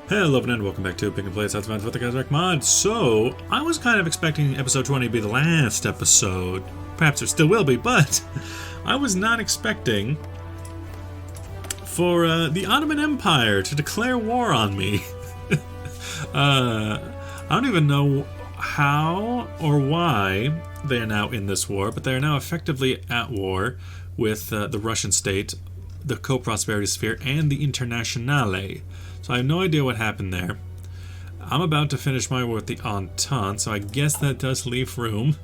Hello and welcome back to Pick and Play South with the Kaiserreich mod. So, I was kind of expecting episode 20 to be the last episode. Perhaps it still will be, but I was not expecting for the Ottoman Empire to declare war on me. I don't even know how or why they are now in this war, but they are now effectively at war with the Russian state, the Co-Prosperity Sphere, and the Internationale. So I have no idea what happened there. I'm about to finish my war with the Entente, so I guess that does leave room.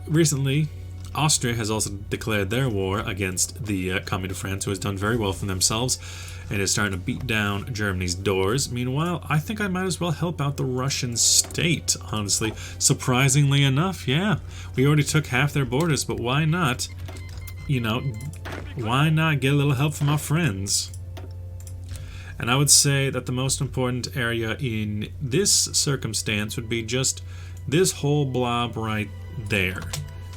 Recently, Austria has also declared their war against the Commune of France, who has done very well for themselves and is starting to beat down Germany's doors. Meanwhile, I think I might as well help out the Russian state, honestly. Surprisingly enough, yeah. We already took half their borders, but why not? You know, why not get a little help from our friends? And I would say that the most important area in this circumstance would be just this whole blob right there.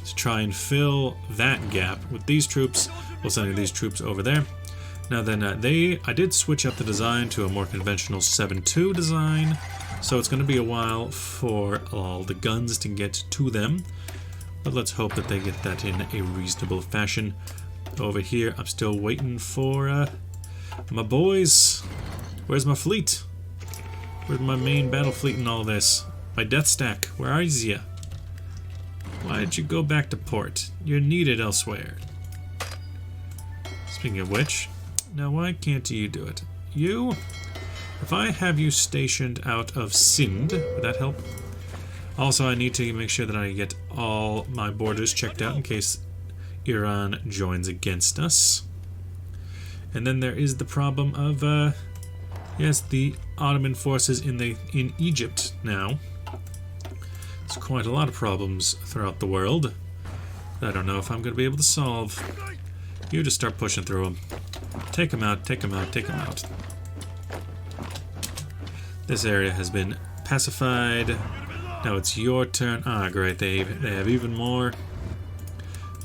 To try and fill that gap with these troops. We'll send these troops over there. Now then, I did switch up the design to a more conventional 7.2 design. So it's going to be a while for all the guns to get to them. But let's hope that they get that in a reasonable fashion. Over here, I'm still waiting for my boys. Where's my fleet? Where's my main battle fleet in all this? My death stack, where is ya? Why did you go back to port? You're needed elsewhere. Speaking of which, now why can't you do it? You? If I have you stationed out of Sind, would that help? Also, I need to make sure that I get all my borders checked out in case Iran joins against us. And then there is the problem of, yes, the Ottoman forces in Egypt now. There's quite a lot of problems throughout the world. I don't know if I'm going to be able to solve. You just start pushing through them. Take them out, take them out, take them out. This area has been pacified. Now it's your turn. Ah, great, they have even more.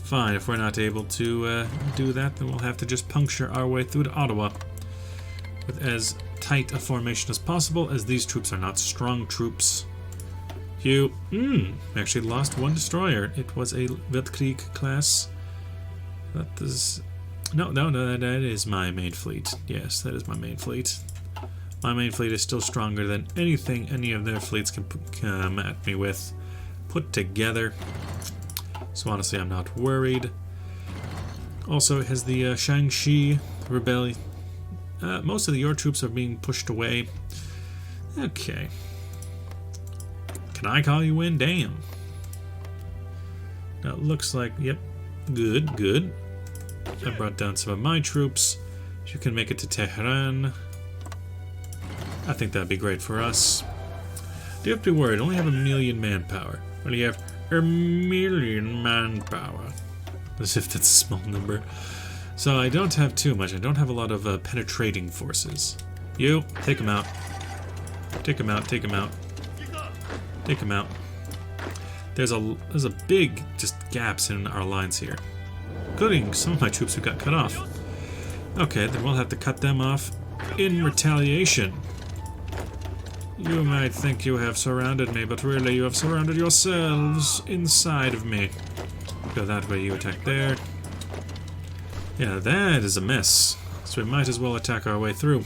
Fine, if we're not able to do that, then we'll have to just puncture our way through to Ottawa with as tight a formation as possible, as these troops are not strong troops. You, actually lost one destroyer. It was a Weltkrieg class. That is... No, that is my main fleet. Yes, that is my main fleet. My main fleet is still stronger than anything any of their fleets can come at me with put together. So honestly, I'm not worried. Also, it has the Shaanxi rebellion. Most of your troops are being pushed away. Okay. Can I call you in? Damn. Now, it looks like, yep, good, good. I brought down some of my troops. You can make it to Tehran. I think that'd be great for us. Do you have to be worried? I only have 1 million manpower. Well, you have 1 million manpower. As if that's a small number. So I don't have too much. I don't have a lot of penetrating forces. You, take them out. Take them out, take them out. Take them out. There's a big just gaps in our lines here. Including some of my troops who got cut off. Okay, then we'll have to cut them off in retaliation. You might think you have surrounded me, but really you have surrounded yourselves inside of me. Go that way, you attack there. Yeah, that is a mess. So we might as well attack our way through.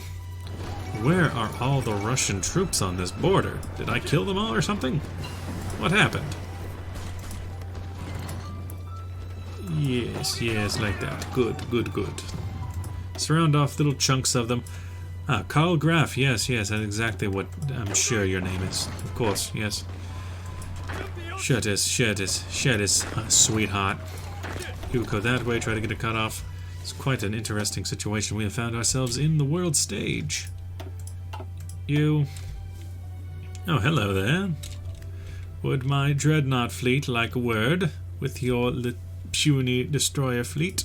Where are all the Russian troops on this border? Did I kill them all or something? What happened? Yes, yes, like that. Good, good, good. Surround off little chunks of them. Ah, Karl Graf, yes, yes, that's exactly what I'm sure your name is. Of course, yes. Sure it is, sweetheart. You go that way, try to get it cut off. It's quite an interesting situation we have found ourselves in the world stage. You... Oh, hello there. Would my dreadnought fleet like a word with your puny destroyer fleet?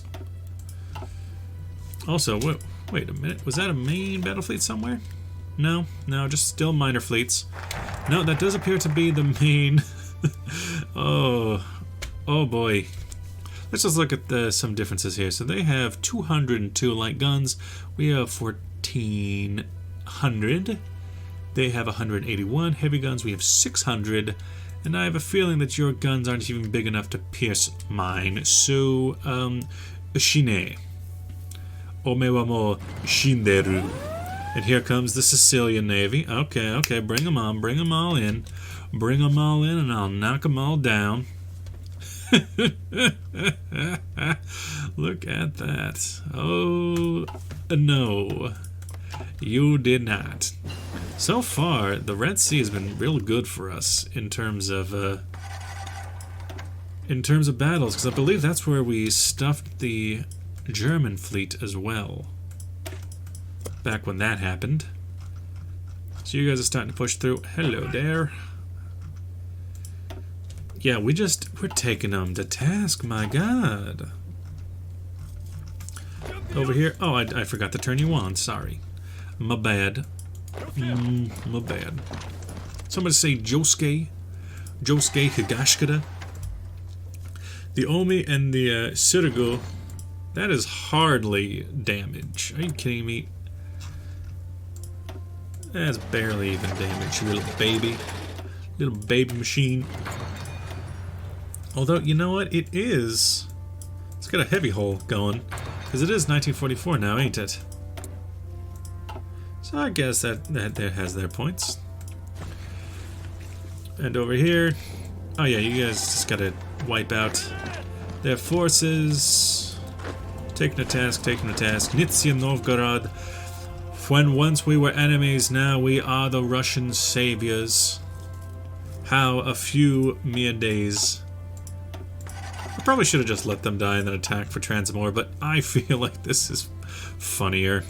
Also, wait a minute, was that a main battle fleet somewhere? No, just still minor fleets. No, that does appear to be the main... oh boy. Let's just look at some differences here. So they have 202 light guns. We have 1,400 100. They have 181 heavy guns. We have 600. And I have a feeling that your guns aren't even big enough to pierce mine. So, shine. Ome wa mo shinderu. And here comes the Sicilian Navy. Okay, bring them on. Bring them all in. Bring them all in and I'll knock them all down. Look at that. Oh, no. You did not. So far, the Red Sea has been real good for us in terms of battles, because I believe that's where we stuffed the German fleet as well. Back when that happened. So you guys are starting to push through. Hello there. Yeah, we're taking them to task, my god. Over here. Oh, I forgot to turn you on. Sorry. My bad. My bad. Somebody say Josuke. Josuke Higashikata. The Omi and the Surigo. That is hardly damage. Are you kidding me? That's barely even damage, you little baby. Little baby machine. Although, you know what? It's got a heavy hull going. Because it is 1944 now, ain't it? So I guess that has their points. And over here... Oh yeah, you guys just gotta wipe out their forces. Taking a task. Nizhny Novgorod. When once we were enemies, now we are the Russian saviors. How a few mere days. I probably should have just let them die and then attack for Transamore, but I feel like this is funnier.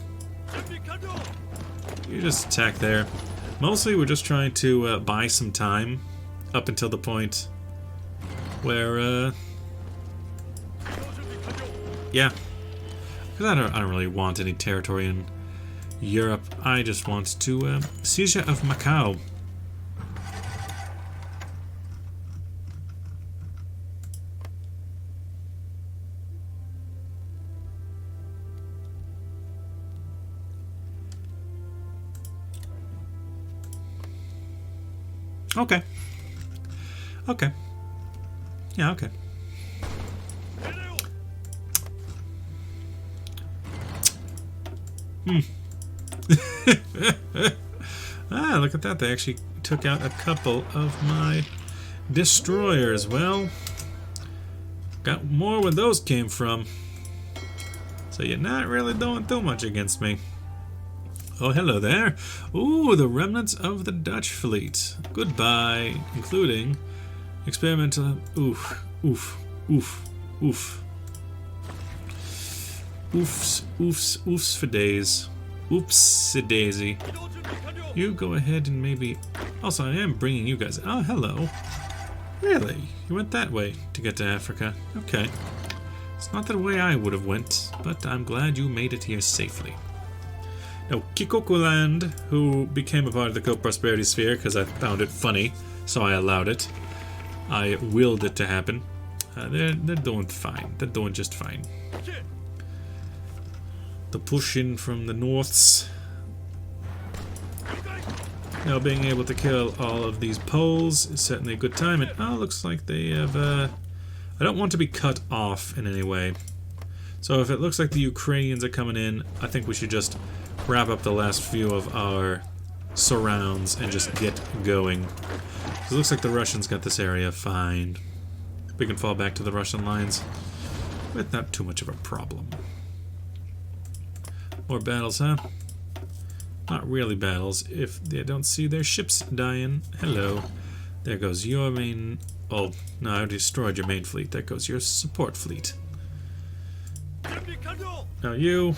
You just attack there. Mostly we're just trying to buy some time up until the point where, yeah. Because I don't really want any territory in Europe. I just want to seizure of Macau. Okay. Okay. Yeah, okay. Ah, look at that. They actually took out a couple of my destroyers. Well, got more where those came from. So you're not really doing too much against me. Oh, hello there. Ooh, the remnants of the Dutch fleet. Goodbye, including experimental... Oof, oof, oof, oof. Oofs, oofs, oofs for days. Oopsie daisy. You go ahead and maybe... Also, I am bringing you guys... Oh, hello. Really? You went that way to get to Africa? Okay. It's not the way I would have went, but I'm glad you made it here safely. Now, Kikokuland, who became a part of the Co-Prosperity Sphere because I found it funny, so I allowed it. I willed it to happen. They're doing fine. They're doing just fine. The push in from the norths. Now, being able to kill all of these Poles is certainly a good time. And oh, looks like they have... I don't want to be cut off in any way. So if it looks like the Ukrainians are coming in, I think we should just wrap up the last few of our surrounds and just get going. So it looks like the Russians got this area fine. We can fall back to the Russian lines with not too much of a problem. More battles, huh? Not really battles if they don't see their ships dying. Hello. There goes your main... Oh, no, I destroyed your main fleet. There goes your support fleet. Now you...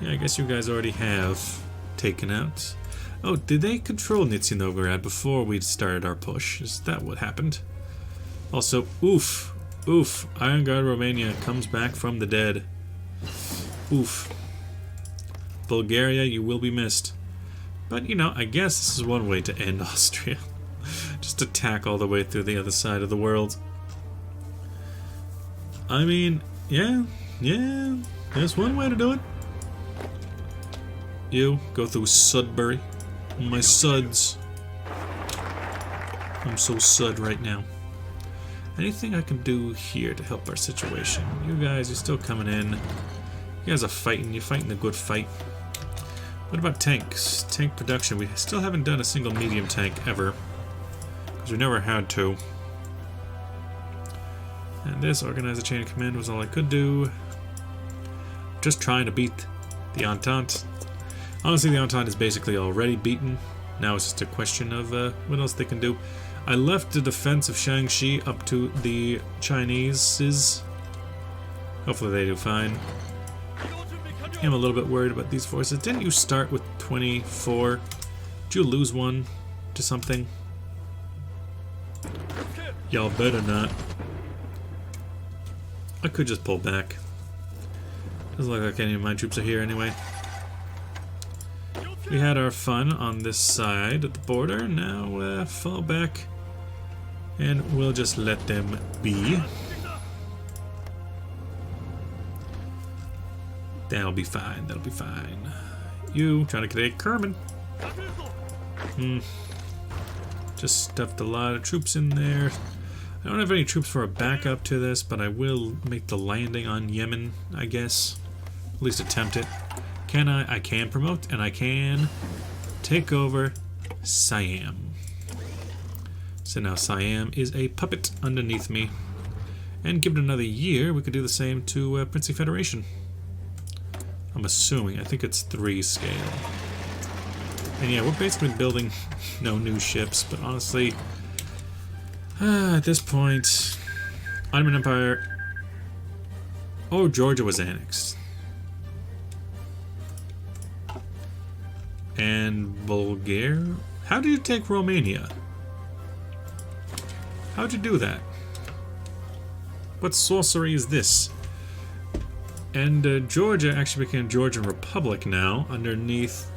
Yeah, I guess you guys already have taken out... Oh, did they control Nizhny Novgorod before we started our push? Is that what happened? Also, oof. Oof. Iron Guard Romania comes back from the dead. Oof. Bulgaria, you will be missed. But, you know, I guess this is one way to end Austria. Just attack all the way through the other side of the world. I mean, yeah, there's one way to do it. You, go through Sudbury. My suds. I'm so sud right now. Anything I can do here to help our situation? You guys, you're still coming in. You guys are fighting. You're fighting the good fight. What about tanks? Tank production. We still haven't done a single medium tank ever. Because we never had to. And this, organize a chain of command, was all I could do. Just trying to beat the Entente. Honestly, the Entente is basically already beaten. Now it's just a question of what else they can do. I left the defense of Shaanxi up to the Chinese. Hopefully they do fine. I'm a little bit worried about these forces. Didn't you start with 24? Did you lose one to something? Y'all better not. I could just pull back. Doesn't look like any of my troops are here anyway. We had our fun on this side of the border. Now fall back. And we'll just let them be. That'll be fine. That'll be fine. You trying to create Kerman. Just stuffed a lot of troops in there. I don't have any troops for a backup to this, but I will make the landing on Yemen, I guess. At least attempt it. Can I? I can promote, and I can take over Siam. So now Siam is a puppet underneath me. And give it another year, we could do the same to Princely Federation. I'm assuming. I think it's 3 scale. And yeah, we're basically building no new ships, but honestly, at this point, Ottoman Empire. Oh, Georgia was annexed. And Bulgaria? How did you take Romania? How'd you do that? What sorcery is this? And Georgia actually became Georgian Republic now, underneath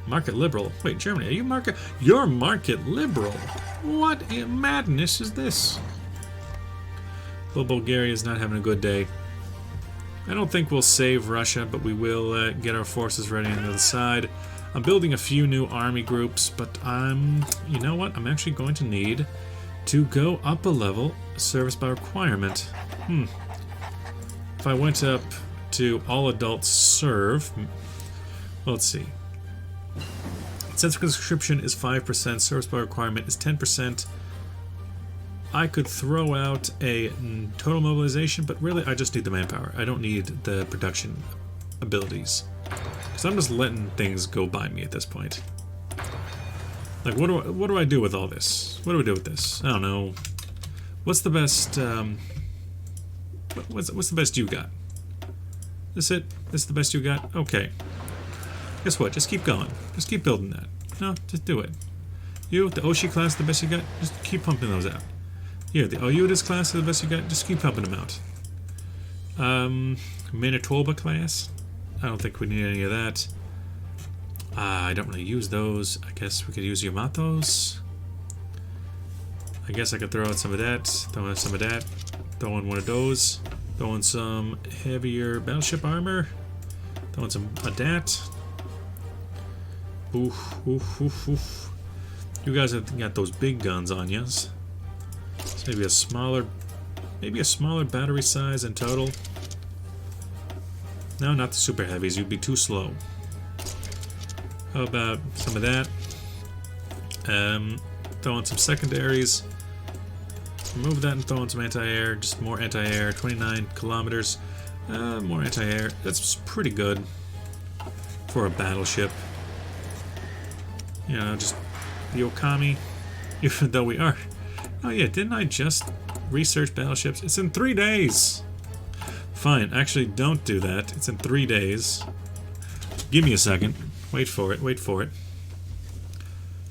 Market Liberal. Wait, Germany, are you market? You're Market Liberal? What madness is this? Well, Bulgaria is not having a good day. I don't think we'll save Russia, but we will get our forces ready on the other side. I'm building a few new army groups, but you know what? I'm actually going to need to go up a level, service by requirement. If I went up to all adults serve, well, let's see. Since conscription is 5%, service by requirement is 10%. I could throw out a total mobilization, but really I just need the manpower. I don't need the production abilities. Because I'm just letting things go by me at this point. Like, what do I do with all this? What do we do with this? I don't know. What's the best, what's the best you got? This it? This is the best you got? Okay. Guess what? Just keep going. Just keep building that. No, just do it. You, the Oshi class, the best you got? Just keep pumping those out. Here, the Oyudas class, the best you got? Just keep pumping them out. Manitoba class? I don't think we need any of that. I don't really use those. I guess we could use Yamatos. I guess I could throw out some of that. Throw out some of that. Throw in one of those. Throw in some heavier battleship armor. Throw in some of that. Oof, oof, oof, oof. You guys have got those big guns on you. So maybe a smaller battery size in total. No, not the super heavies. You'd be too slow. How about some of that? Throw in some secondaries. Remove that and throw in some anti-air. Just more anti-air. 29 kilometers. More anti-air. That's pretty good for a battleship. You know, just the Okami. Even though we are... Oh yeah, didn't I just research battleships? It's in 3 days! Fine, actually don't do that. It's in 3 days. Give me a second. Wait for it, wait for it.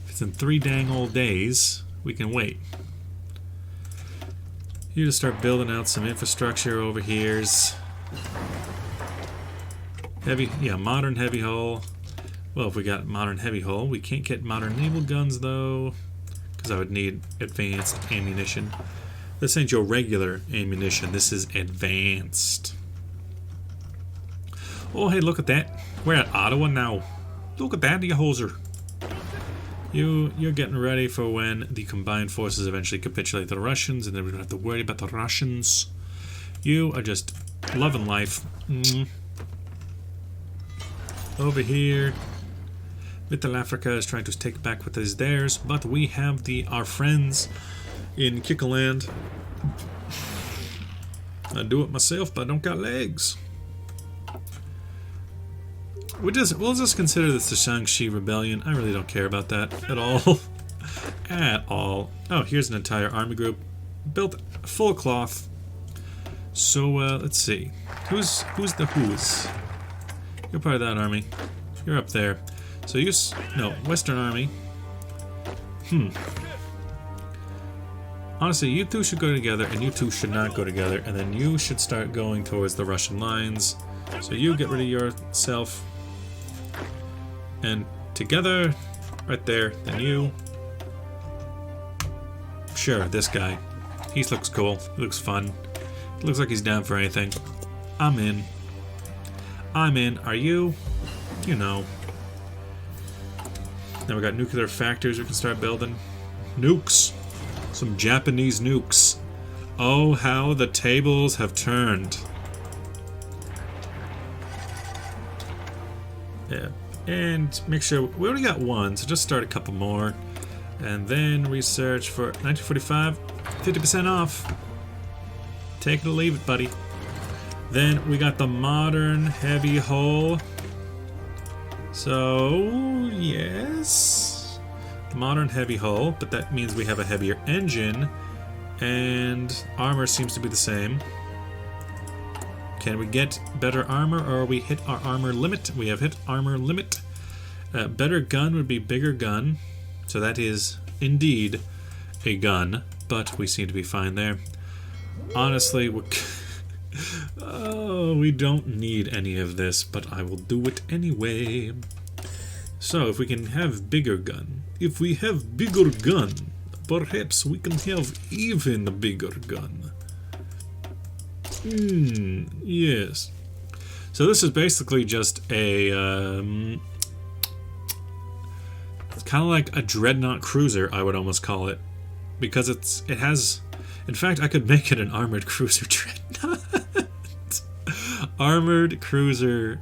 If it's in 3 dang old days, we can wait. You just start building out some infrastructure over here's. Modern heavy hull. Well, if we got modern heavy hull, we can't get modern naval guns though, because I would need advanced ammunition. This ain't your regular ammunition, this is advanced. Oh, hey, look at that. We're at Ottawa now. Look at that, you hoser. You're getting ready for when the combined forces eventually capitulate to the Russians, and then we don't have to worry about the Russians. You are just loving life. Over here, Little Africa is trying to take back what is theirs, but we have our friends in Kickaland. I do it myself, but I don't got legs. We'll just consider this the Shaanxi Rebellion. I really don't care about that at all. At all. Oh, here's an entire army group. Built full cloth. So, let's see. Who's the who's? You're part of that army. You're up there. So no, Western Army. Honestly, you two should go together, and you two should not go together, and then you should start going towards the Russian lines. So you get rid of yourself. And together, right there, then you. Sure, this guy. He looks cool. He looks fun. He looks like he's down for anything. I'm in. I'm in. Are you? You know. Now we got nuclear factories we can start building. Nukes. Some Japanese nukes. Oh, how the tables have turned. Yeah. And make sure we already got one, so just start a couple more. And then research for 1945, 50% off. Take it or leave it, buddy. Then we got the modern heavy hull. So, yes. The modern heavy hull, but that means we have a heavier engine. And armor seems to be the same. Can we get better armor, or we hit our armor limit? We have hit armor limit. Better gun would be bigger gun. So that is indeed a gun, but we seem to be fine there. Honestly, we don't need any of this, but I will do it anyway. So if we can have bigger gun. If we have bigger gun, perhaps we can have even bigger gun. Yes. So this is basically just a, it's kind of like a dreadnought cruiser, I would almost call it. Because it has, in fact, I could make it an armored cruiser dreadnought. Armored cruiser,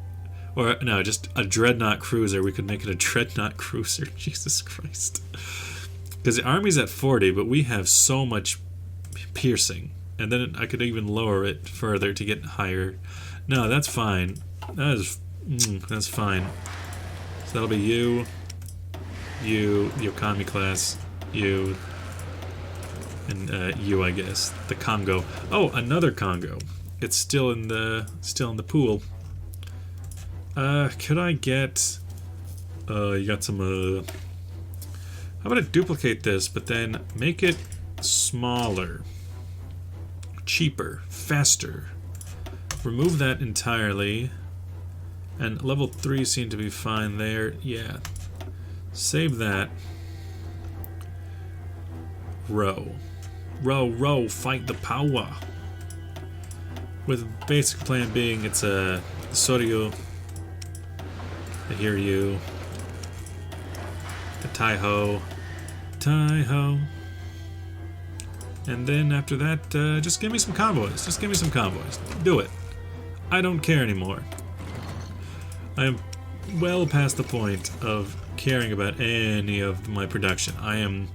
or no, just a dreadnought cruiser. We could make it a dreadnought cruiser. Jesus Christ. Because the army's at 40, but we have so much piercing. And then I could even lower it further to get higher. No, that's fine. That's fine. So that'll be you, the Okami class, you, and you, I guess. The Congo. Oh, another Congo. It's still in the pool. Could I get? You got some. How about I duplicate this, but then make it smaller. Cheaper, faster. Remove that entirely. And level 3 seemed to be fine there. Yeah. Save that. Row. Row, fight the power. With basic plan being it's a Soryu. I hear you. The Taiho. And then after that, just give me some convoys. Just give me some convoys. Do it. I don't care anymore. I am well past the point of caring about any of my production. I am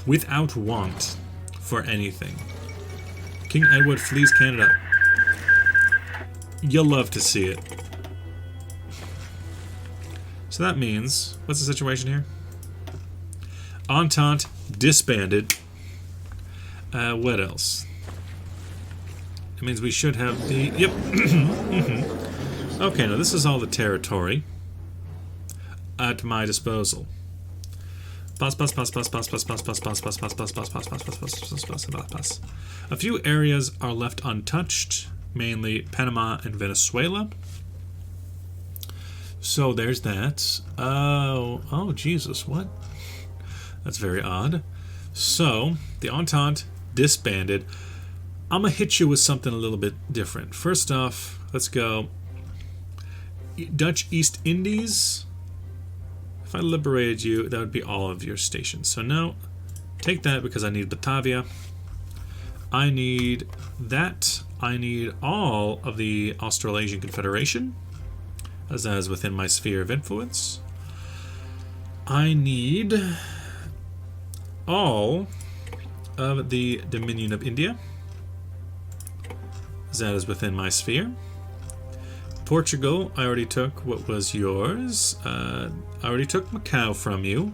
without want for anything. King Edward flees Canada. You'll love to see it. So that means, what's the situation here? Entente disbanded. What else? It means we should have the... Yep. Okay, now this is all the territory at my disposal. A few areas are left untouched, mainly Panama and Venezuela. So there's that. Oh, Jesus, what? That's very odd. So, the Entente disbanded. I'm going to hit you with something a little bit different. First off, Let's go. Dutch East Indies. If I liberated you, that would be all of your stations. So no, take that because I need Batavia. I need that. I need all of the Australasian Confederation, as that is within my sphere of influence. I need all of the Dominion of India, as that is within my sphere. Portugal, I already took what was yours. I already took Macau from you.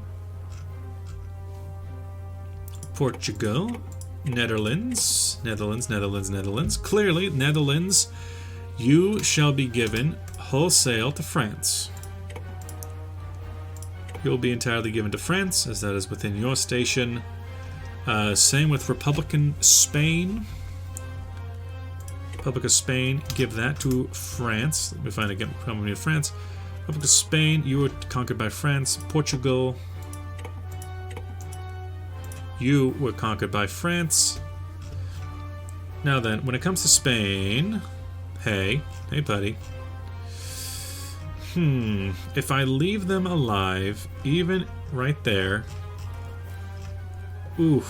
Portugal. Netherlands. Clearly, Netherlands, you shall be given wholesale to France. You'll be entirely given to France, as that is within your station. Same with Republican Spain. Republic of Spain, give that to France. Let me find again how many of France. Republic of Spain, you were conquered by France. Portugal, you were conquered by France. Now then, when it comes to Spain, hey buddy. If I leave them alive, even right there. Ooh,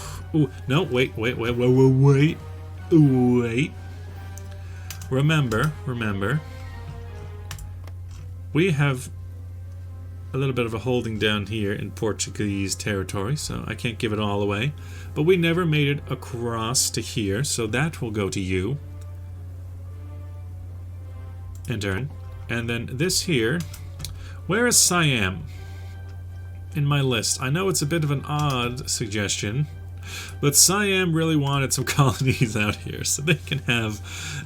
no, wait. Remember, we have a little bit of a holding down here in Portuguese territory, so I can't give it all away. But we never made it across to here, so that will go to you. In turn. And then this here, where is Siam in my list? I know it's a bit of an odd suggestion, but Siam really wanted some colonies out here, so they can have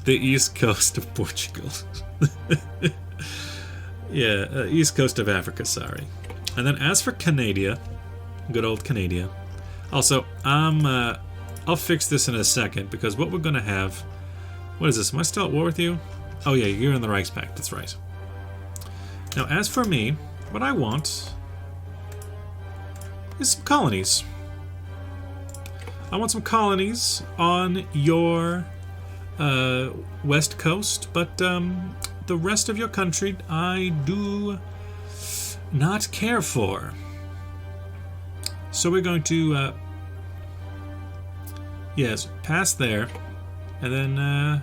the east coast of Portugal. Yeah, east coast of Africa, sorry. And then as for Canada, good old Canada. Also, I'll fix this in a second, because what we're going to have... What is this? Am I still at war with you? Oh yeah, you're in the Reichspakt, that's right. Now, as for me, what I want is some colonies. I want some colonies on your west coast, but the rest of your country I do not care for. So we're going to, yes, pass there, and then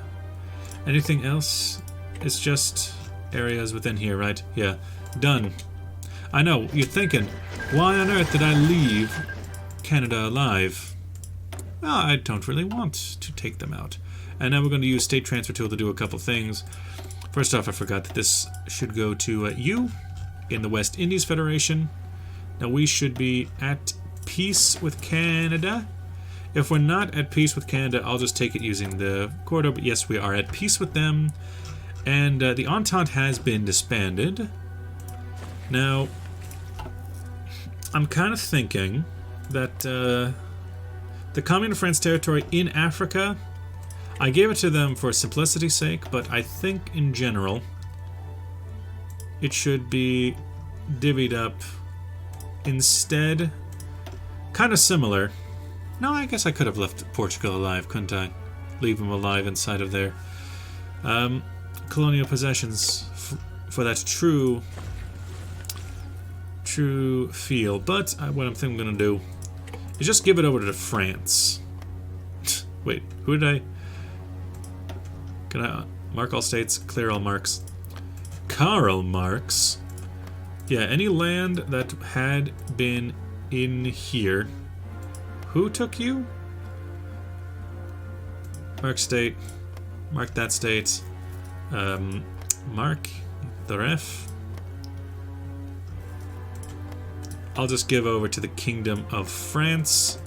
anything else is just areas within here, right? Yeah, done. I know, you're thinking, why on earth did I leave Canada alive? Well, I don't really want to take them out. And now we're going to use State Transfer Tool to do a couple things. First off, I forgot that this should go to you in the West Indies Federation. Now we should be at peace with Canada. If we're not at peace with Canada, I'll just take it using the corridor. But yes, we are at peace with them. And the Entente has been disbanded. Now, I'm kind of thinking that the Commune of France territory in Africa, I gave it to them for simplicity's sake, but I think in general it should be divvied up instead. Kind of similar. No, I guess I could have left Portugal alive, couldn't I? Leave them alive inside of there. Colonial possessions for that true feel. But what I'm thinking I'm going to do is just give it over to France. Wait, who did I... Can I mark all states, clear all marks? Karl Marx. Yeah, any land that had been in here. Who took you? Mark state. Mark that state. Mark the ref. I'll just give over to the Kingdom of France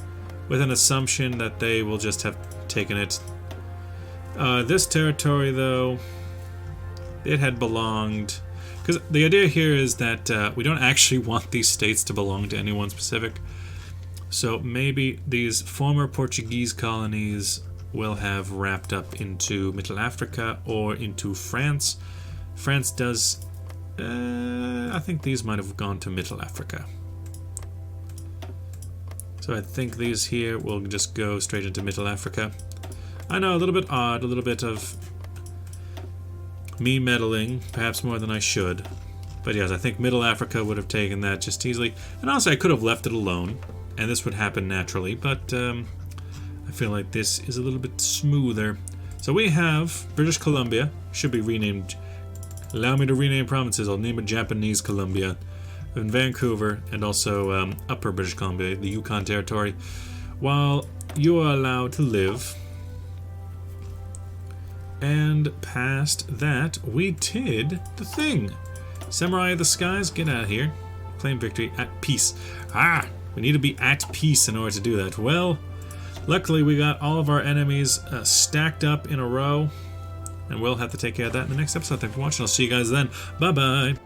with an assumption that they will just have taken it. This territory, though, it had belonged... Because the idea here is that we don't actually want these states to belong to anyone specific. So maybe these former Portuguese colonies will have wrapped up into Middle Africa or into France. France does... I think these might have gone to Middle Africa. So I think these here will just go straight into Middle Africa. I know, a little bit odd, a little bit of me meddling, perhaps more than I should. But yes, I think Middle Africa would have taken that just easily. And also, I could have left it alone, and this would happen naturally, but I feel like this is a little bit smoother. So we have British Columbia, should be renamed. Allow me to rename provinces. I'll name it Japanese Columbia. In Vancouver, and also Upper British Columbia, the Yukon Territory. While you are allowed to live. And past that, we did the thing. Samurai of the Skies, get out of here. Claim victory at peace. Ah, we need to be at peace in order to do that. Well, luckily we got all of our enemies stacked up in a row. And we'll have to take care of that in the next episode. Thanks for watching. I'll see you guys then. Bye-bye.